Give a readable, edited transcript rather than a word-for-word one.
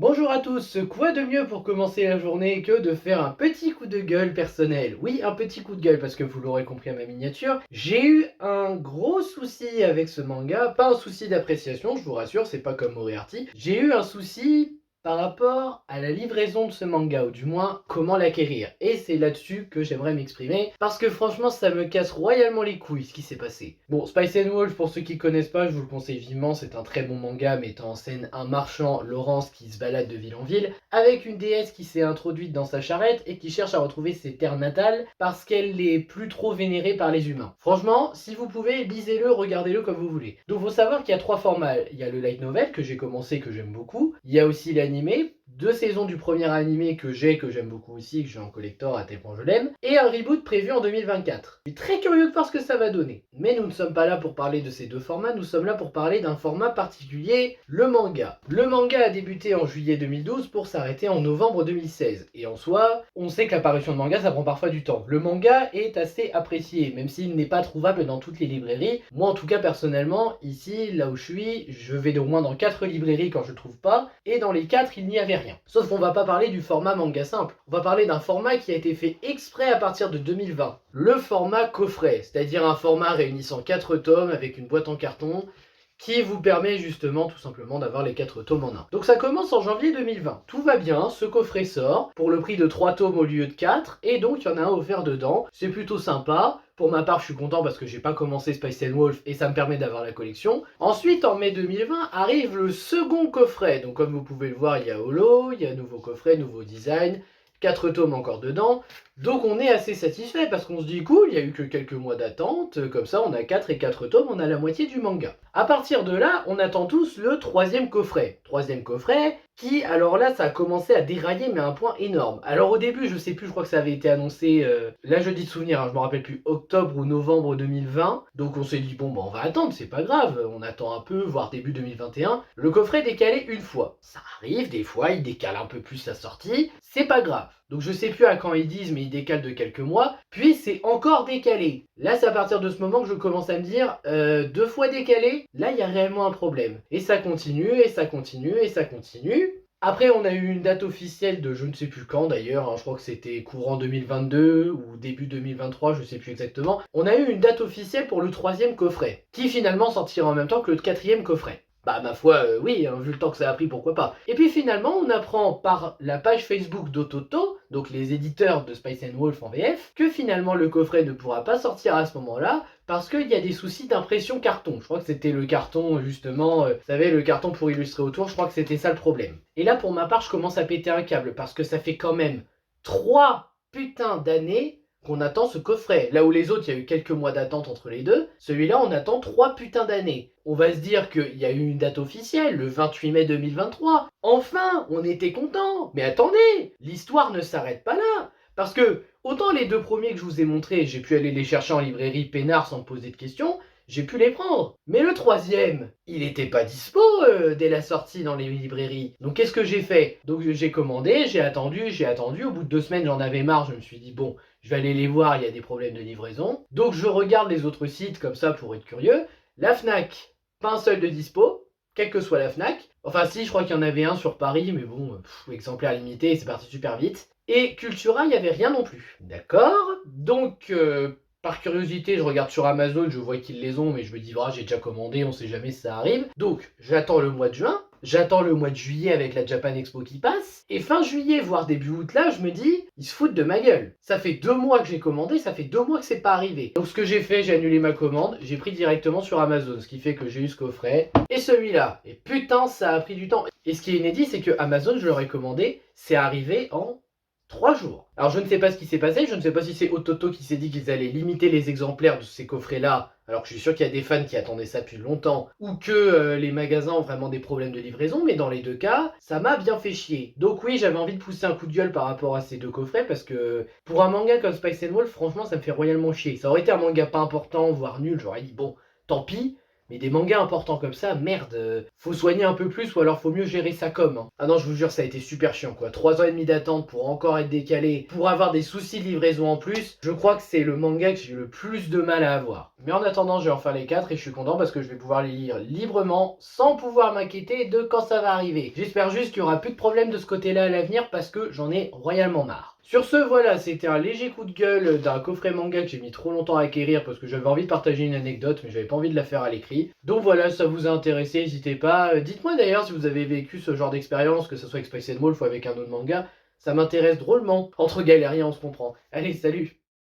Bonjour à tous, quoi de mieux pour commencer la journée que de faire un petit coup de gueule personnel? Oui, un petit coup de gueule parce que vous l'aurez compris à ma miniature, j'ai eu un gros souci avec ce manga, pas un souci d'appréciation, je vous rassure, c'est pas comme Moriarty. J'ai eu un souci par rapport à la livraison de ce manga, ou du moins comment l'acquérir. Et c'est là-dessus que j'aimerais m'exprimer, parce que franchement ça me casse royalement les couilles ce qui s'est passé. Bon, Spice Wolf, pour ceux qui connaissent pas, je vous le conseille vivement, c'est un très bon manga mettant en scène un marchand, Laurence, qui se balade de ville en ville, avec une déesse qui s'est introduite dans sa charrette et qui cherche à retrouver ses terres natales parce qu'elle n'est plus trop vénérée par les humains. Franchement, si vous pouvez, lisez-le, regardez-le comme vous voulez. Donc faut savoir qu'il y a trois formats. Il y a le light novel que j'ai commencé, que j'aime beaucoup. Il y a aussi l'animé, 2 saisons du premier animé que j'aime beaucoup aussi, que j'ai en collector à tel point je l'aime, et un reboot prévu en 2024. Je suis très curieux de voir ce que ça va donner. Mais nous ne sommes pas là pour parler de ces deux formats, nous sommes là pour parler d'un format particulier, le manga. Le manga a débuté en juillet 2012 pour s'arrêter en novembre 2016. Et en soi, on sait que l'apparition de manga, ça prend parfois du temps. Le manga est assez apprécié, même s'il n'est pas trouvable dans toutes les librairies. Moi, en tout cas, personnellement, ici, là où je suis, je vais au moins dans 4 librairies quand je ne trouve pas, et dans les 4, il n'y avait rien. Sauf qu'on va pas parler du format manga simple, on va parler d'un format qui a été fait exprès à partir de 2020. Le format coffret, c'est-à-dire un format réunissant 4 tomes avec une boîte en carton, qui vous permet justement tout simplement d'avoir les 4 tomes en un. Donc ça commence en janvier 2020. Tout va bien, ce coffret sort pour le prix de 3 tomes au lieu de 4, et donc il y en a un offert dedans. C'est plutôt sympa. Pour ma part, je suis content parce que j'ai pas commencé Spice Wolf et ça me permet d'avoir la collection. Ensuite, en mai 2020, arrive le second coffret. Donc comme vous pouvez le voir, il y a Holo, il y a nouveau coffret, nouveau design, 4 tomes encore dedans. Donc on est assez satisfait parce qu'on se dit cool, il y a eu que quelques mois d'attente, comme ça on a 4 et 4 tomes, on a la moitié du manga. À partir de là, on attend tous le troisième coffret. Troisième coffret qui, alors là, ça a commencé à dérailler mais à un point énorme. Alors au début, je sais plus, je crois que ça avait été annoncé, là je dis de souvenir, hein, je me rappelle plus, octobre ou novembre 2020. Donc on s'est dit bon bah on va attendre, c'est pas grave, on attend un peu, voire début 2021. Le coffret est décalé une fois. Ça arrive, des fois il décale un peu plus sa sortie, c'est pas grave. Donc je sais plus à quand ils disent, mais ils décalent de quelques mois, puis c'est encore décalé. Là, c'est à partir de ce moment que je commence à me dire, 2 fois décalé, là, il y a réellement un problème. Et ça continue, et ça continue, et ça continue. Après, on a eu une date officielle de je ne sais plus quand d'ailleurs, hein, je crois que c'était courant 2022 ou début 2023, je ne sais plus exactement. On a eu une date officielle pour le troisième coffret, qui finalement sortira en même temps que le quatrième coffret. Bah ma foi, oui, hein, vu le temps que ça a pris, pourquoi pas. Et puis finalement, on apprend par la page Facebook d'Ototo, donc les éditeurs de Spice Wolf en VF, que finalement le coffret ne pourra pas sortir à ce moment-là, parce qu'il y a des soucis d'impression carton. Je crois que c'était le carton, justement, vous savez, le carton pour illustrer autour, je crois que c'était ça le problème. Et là, pour ma part, je commence à péter un câble, parce que ça fait quand même 3 putains d'années qu'on attend ce coffret. Là où les autres, il y a eu quelques mois d'attente entre les deux, celui-là, on attend 3 putains d'années. On va se dire qu'il y a eu une date officielle, le 28 mai 2023. Enfin, on était content. Mais attendez, l'histoire ne s'arrête pas là. Parce que, autant les 2 premiers que je vous ai montrés, j'ai pu aller les chercher en librairie peinard sans me poser de questions, j'ai pu les prendre. Mais le troisième, il était pas dispo dès la sortie dans les librairies. Donc qu'est-ce que j'ai fait? Donc j'ai commandé, j'ai attendu. Au bout de 2 semaines, j'en avais marre, je me suis dit bon, je vais aller les voir, il y a des problèmes de livraison. Donc je regarde les autres sites comme ça pour être curieux. La Fnac, pas un seul de dispo, quelle que soit la Fnac. Enfin si, je crois qu'il y en avait un sur Paris, mais bon, exemplaire limité, c'est parti super vite. Et Cultura, il n'y avait rien non plus. D'accord. Donc, par curiosité, je regarde sur Amazon, je vois qu'ils les ont, mais je me dis, j'ai déjà commandé, on sait jamais si ça arrive. Donc, j'attends le mois de juin, j'attends le mois de juillet avec la Japan Expo qui passe, et fin juillet, voire début août là, je me dis, ils se foutent de ma gueule. Ça fait 2 mois que j'ai commandé, ça fait 2 mois que c'est pas arrivé. Donc ce que j'ai fait, j'ai annulé ma commande, j'ai pris directement sur Amazon, ce qui fait que j'ai eu ce coffret, et celui-là. Et putain, ça a pris du temps. Et ce qui est inédit, c'est que Amazon, je leur ai commandé, c'est arrivé en 3 jours. Alors je ne sais pas ce qui s'est passé, je ne sais pas si c'est Ototo qui s'est dit qu'ils allaient limiter les exemplaires de ces coffrets-là, alors que je suis sûr qu'il y a des fans qui attendaient ça depuis longtemps, ou que les magasins ont vraiment des problèmes de livraison, mais dans les 2 cas, ça m'a bien fait chier. Donc oui, j'avais envie de pousser un coup de gueule par rapport à ces 2 coffrets, parce que pour un manga comme Spice Wolf, franchement, ça me fait royalement chier. Ça aurait été un manga pas important, voire nul, j'aurais dit bon, tant pis. Mais des mangas importants comme ça, merde, faut soigner un peu plus ou alors faut mieux gérer sa com, hein. Ah non, je vous jure, ça a été super chiant quoi. 3 ans et demi d'attente pour encore être décalé, pour avoir des soucis de livraison en plus. Je crois que c'est le manga que j'ai eu le plus de mal à avoir. Mais en attendant, je vais en faire les 4 et je suis content parce que je vais pouvoir les lire librement sans pouvoir m'inquiéter de quand ça va arriver. J'espère juste qu'il y aura plus de problèmes de ce côté-là à l'avenir parce que j'en ai royalement marre. Sur ce, voilà, c'était un léger coup de gueule d'un coffret manga que j'ai mis trop longtemps à acquérir parce que j'avais envie de partager une anecdote, mais j'avais pas envie de la faire à l'écrit. Donc voilà, si ça vous a intéressé, n'hésitez pas. Dites-moi d'ailleurs si vous avez vécu ce genre d'expérience, que ce soit avec Spice Wolf ou avec un autre manga. Ça m'intéresse drôlement. Entre galériens, on se comprend. Allez, salut!